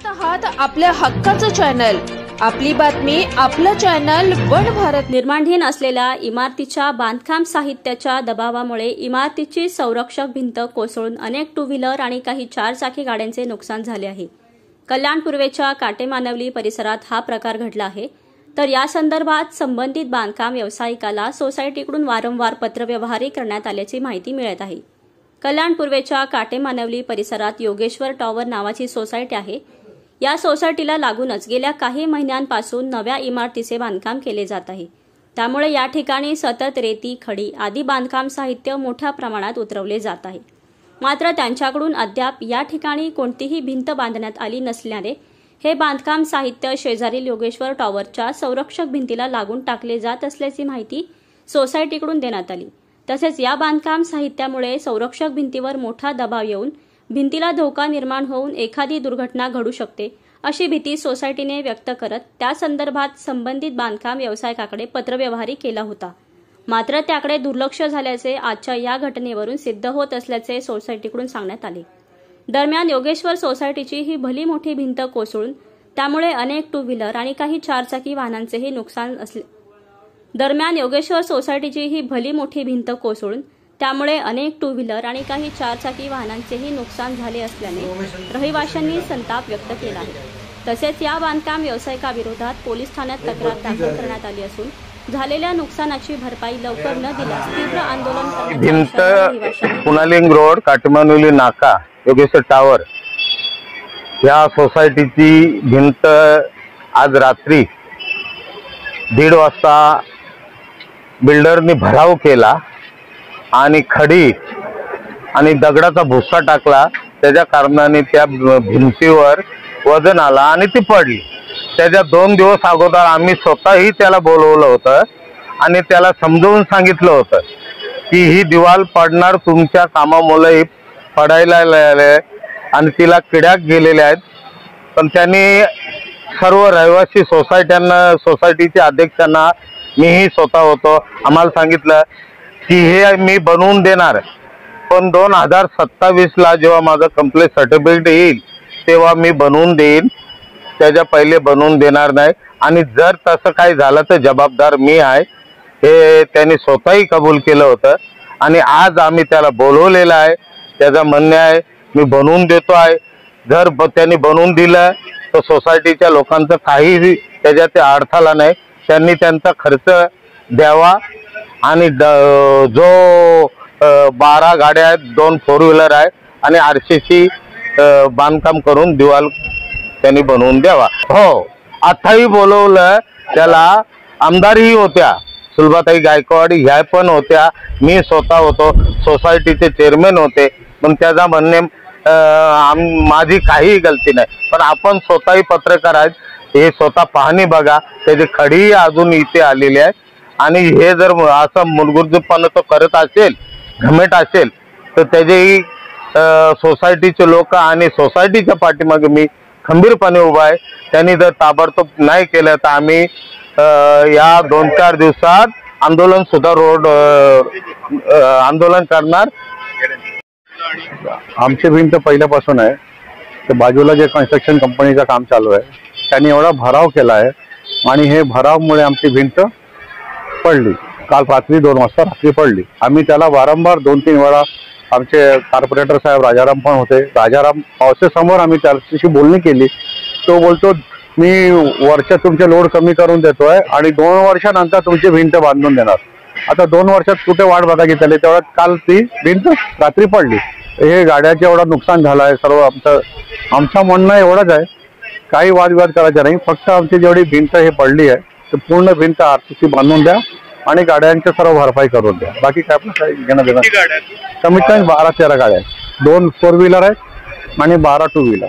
पाहत आहात आपल्या हक्काचं चॅनल, आपली बातमी, आपलं चॅनल वन भारत। निर्माणधीन असलेल्या इमारतीच्या बांधकाम साहित्याच्या दबावामुळे इमारतीची संरक्षक भिंत कोसळून अनेक टू व्हीलर आणि काही चारचाकी गाड्यांचे नुकसान झाले आहे। कल्याण पूर्वेच्या काटेमानवली परिसरात हा प्रकार घडला आहे। तर या संदर्भात संबंधित बांधकाम व्यावसायिकाला सोसायटीकडून वारंवार पत्रव्यवहारही करण्यात आल्याची माहिती मिळत आहे। कल्याण पूर्वेच्या काटेमानवली परिसरात योगेश्वर टॉवर नावाची सोसायटी आहे। या सोसायटीला लागूनच गेल्या काही महिन्यांपासून नव्या इमारतीचे बांधकाम केले जात आहे। त्यामुळे या ठिकाणी सतत रेती, खडी आदी बांधकाम साहित्य मोठ्या प्रमाणात उतरवले जात आहे। मात्र त्यांच्याकडून अद्याप या ठिकाणी कोणतीही भिंत बांधण्यात आली नसल्याने हे बांधकाम साहित्य शेजारील योगेश्वर टॉवरच्या संरक्षक भिंतीला लागून टाकले जात असल्याची माहिती सोसायटीकडून देण्यात आली। तसेच या बांधकाम साहित्यामुळे संरक्षक भिंतीवर मोठा दबाव येऊन भिंतीला धोका निर्माण होऊन एखादी दुर्घटना घडू शकते अशी भीती सोसायटीने व्यक्त करत त्या संदर्भात संबंधित बांधकाम व्यावसायिकाकडे पत्रव्यवहारही केला होता। मात्र त्याकडे दुर्लक्ष झाल्याचे आजच्या या घटनेवरून सिद्ध होत असल्याचे सोसायटीकडून सांगण्यात आले। दरम्यान योगेश्वर सोसायटीची ही भली मोठी भिंत कोसळून त्यामुळे अनेक टू व्हीलर आणि काही चारचाकी वाहनांचेही नुकसान असले। दरम्यान योगेश्वर सोसायटीची ही भली मोठी भिंत कोसळून त्यामुळे अनेक टू व्हीलर आणि काही चारचाकी वाहनांचेही नुकसान झाले असल्याने रहिवाशांनी संताप व्यक्त केला आहे। तसेच या बांधकाम व्यावसायिकाविरोधात पोलीस ठाण्यात तक्रार दाखल करण्यात आली असून झालेल्या नुकसानाची भरपाई लवकर न दिल्यास तीव्र आंदोलन भिंत पुनालिंग रोड काटेमानवली नाका योगेश्वर टॉवर या सोसायटीची भिंत आज रात्री 1:30 वाजता बिल्डरनी भराव केला आणि खडी आणि दगडाचा भुस्सा टाकला। त्याच्या कारणाने त्या भिंतीवर वजन आला आणि ती पडली। त्याच्या 2 दिवस अगोदर आम्ही स्वतःही त्याला बोलवलं होतं आणि त्याला समजावून सांगितलं होतं की ही दिवाल पडणार, तुमच्या कामामुळे पडायला आणि तिला किड्या गेलेल्या आहेत। पण त्यांनी सर्व रहिवासी सोसायटीच्या अध्यक्षांना, मीही स्वतः होतो, आम्हाला सांगितलं की हे मी बनवून देणार, पण 2027ला जेव्हा माझं कंप्लीट सर्टिफिकेट येईल तेव्हा मी बनवून देईन, त्याच्या पहिले बनवून देणार नाही। आणि जर तसं काही झालं तर जबाबदार मी आहे, हे त्यांनी स्वतःही कबूल केलं होतं। आणि आज आम्ही त्याला बोलवलेलं आहे, त्याचं म्हणणं आहे मी बनवून देतो आहे। जर त्यांनी बनवून दिलं तर सोसायटीच्या लोकांचं काहीही त्याच्यात अडथळा नाही। त्यांनी त्यांचा खर्च द्यावा आणि जो 12 गाड्या आहेत, 2 4 व्हीलर आहेत आणि RCC बांधकाम करून दिवाल त्यांनी बनवून द्यावा। हो, आताही बोलवलं त्याला, आमदारही होत्या, सुलभाताई गायकवाड ह्या पण होत्या, मी स्वतः होतो, सोसायटीचे चेअरमॅन होते। पण त्याचा म्हणणे माझी काही गलती नाही, पण आपण स्वतःही पत्रकार आहेत, हे स्वतः पाहणी बघा, त्याची खडी अजून इथे आलेली आहे। आणि हे जर असं मूलभूतपणे तो करत असेल, घमेट असेल, तर त्याचेही सोसायटीचे लोक आणि सोसायटीच्या पाठीमागे मी खंबीरपणे उभा आहे। त्यांनी जर ताबडतोब नाही केलं तर आम्ही या 2-4 दिवसात आंदोलन सुद्धा रोड आंदोलन करणार। आमची भिंत पहिल्यापासून आहे, तर बाजूला जे कन्स्ट्रक्शन कंपनीचं काम चालू आहे त्यांनी एवढा भराव केला आहे आणि हे भरावमुळे आमची भिंत पडली। काल रात्री 2 वाजता रात्री पडली। आम्ही त्याला वारंवार 2-3 वेळा, आमचे कॉर्पोरेटर साहेब राजाराम पण होते, राजाराम पावसासमोर आम्ही त्याच्याशी बोलणी केली। तो बोलतो मी वरच्या तुमचे लोड कमी करून देतोय आणि 2 वर्षानंतर तुमची भिंत बांधून देणार। आता 2 वर्षात कुठे वाट बघा की त्याला, तेवढ्यात काल ती भिंत रात्री पडली। हे गाड्याचे एवढा नुकसान झालं आहे सर्व। आमचं म्हणणं एवढंच आहे, काही वादविवाद करायचा नाही, फक्त आमची जेवढी भिंत हे पडली आहे तर पूर्ण भिंत RCC बांधून द्या आणि गाड्यांच्या सर्व भरपाई करून द्या। बाकी काय आपलं काही घेणं देणं, कमीत कमी 12-13 गाड्या आहेत, 2 4 व्हीलर आहेत आणि 12 टू व्हीलर।